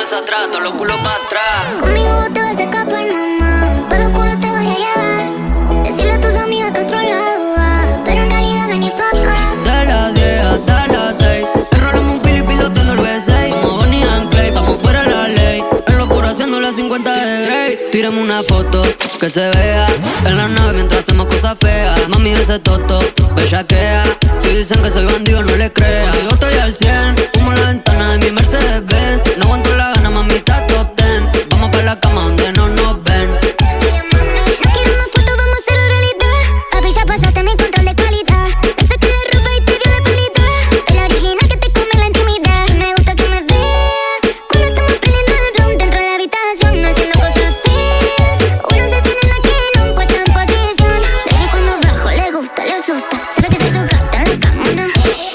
cabeza atrás, todos los culos para atrás. Conmigo te vas a escapar, mamá. Pa' los culos te voy a llevar. Decirle a tus amigas que otro lado va, pero en realidad vení pa' acá. De las 10 hasta las 6, enrolamos un Philip pilotando el V6. Como Bonnie and Clyde, vamos fuera de la ley. En locura haciendo las 50 de Grey. Tírame una foto que se vea en la nave mientras hacemos cosas feas. Mami, ese toto, bellaquea. Si dicen que soy bandido, no le creas. Contigo estoy al 100, humo en la ventana de mi Mercedes Benz. No aguanto la gana, mami, está top 10. Vamos pa' la cama donde no nos ven. No quiero más fotos, vamos a hacerlo realidad. Papi, ya pasaste mi control de calidad. Me saqué la ropa y te dio la pelita. Soy la original que te come la intimidad. Me gusta que me veas cuando estamos prendiendo el blunt dentro de la habitación, haciendo cosas feas. Una selfie en la que no encuentra en posición. Baby, cuando bajo le gusta, le asusta. Sabe que soy su gata en la cama, ¿no?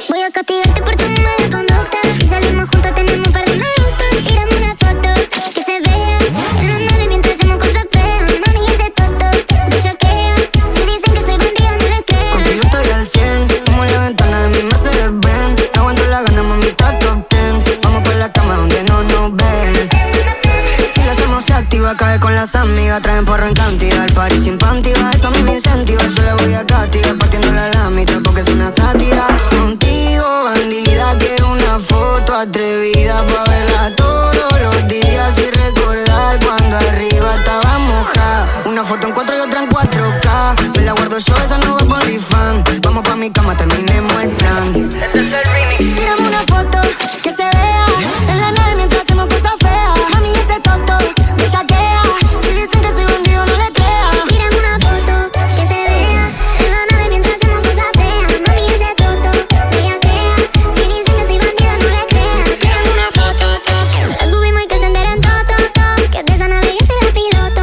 Voy a castigarte por tu mala conducta. Si salimos juntos tenemos un par de me gusta. Tírame una foto que se vea en la nave mientras hacemos cosas feas. Mami, ese toto, bellaquea. Si dicen que soy bandida, no le creas. Contigo estoy al 100, como la ventana de mi Mercedes Benz. No aguanto la gana, mami, está top 10. Vamos por la cama donde no nos ven. Si la hacemos activa, cae con las amigas. Traen porro en cantidad, el party sin panty. Eso a mí me incentiva, yo le voy a castigar partiéndola a la mitad porque es una sátira. Contigo, bandida, quiero una foto atrevida pa' verla todos los días y recordar cuando arriba estaba mojada. Una foto en 4 y otra en 4K. Me la guardo yo, esa no va por fan. Vamos pa' mi cama, terminemos el plan. Este es el remix. Tírame una foto que se vea en la nave mientras hacemos cosas feas. Mami, ese toto, me saquea. Si dicen que soy bandido, no le creas. Tírame una foto que se vea en la nave mientras hacemos cosas feas. Mami, ese toto, bellaquea. Si dicen que soy bandida, no le creas. Tírame una foto, la subimos y que se enteren todo, que de esa nave yo soy la piloto,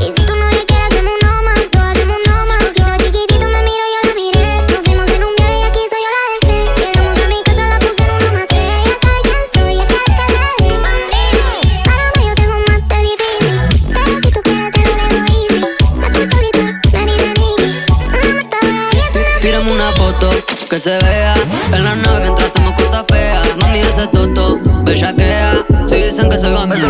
y si tu novia quiere hacemos un no más, hacemos un no más. Ojito chiquitito me miro, yo la miré. Nos fuimos en un viaje y aquí soy yo la dejé. Llegamos a mi casa, la puse en una más 3. Ya sabes quién soy, es que te la di. Para mí yo tengo más de difícil, pero si tú quieres te lo dejo easy. La escucho gritar, me dice Nicky, una matadora y es una Tírame una foto que se vea en la nave mientras hacemos cosas feas. Mami, ese toto, bellaquea. Si dicen que soy bandido,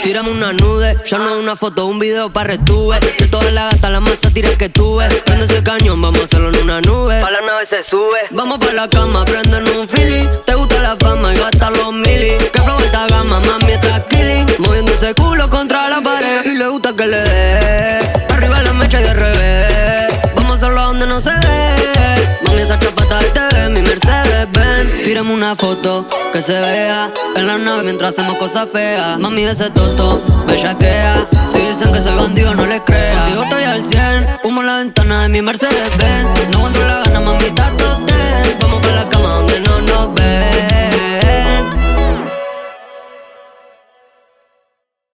tírame una nude. Ya no es una foto, un video pa' retuve. De todas las gatas, la más sátira que tuve. Prende ese cañón, vamos a hacerlo en una nube. Pa' la nave se sube. Vamos pa' la cama, prenden un Philly. Te gusta la fama y gastar los mili. Que flow alta gama, mami, está killing. Moviendo ese culo contra la pared. Y le gusta que le dé arriba la mecha y de revés. Vamos a hacerlo donde no se ve. Mami, esa chapata al TV, mi Mercedes Benz. Tírame una foto que se vea en la nave mientras hacemos cosas feas. Mami, ese toto, bellaquea. Si dicen que soy bandido, no le creas. Contigo estoy al 100, humo en la ventana de mi Mercedes Benz. No aguanto la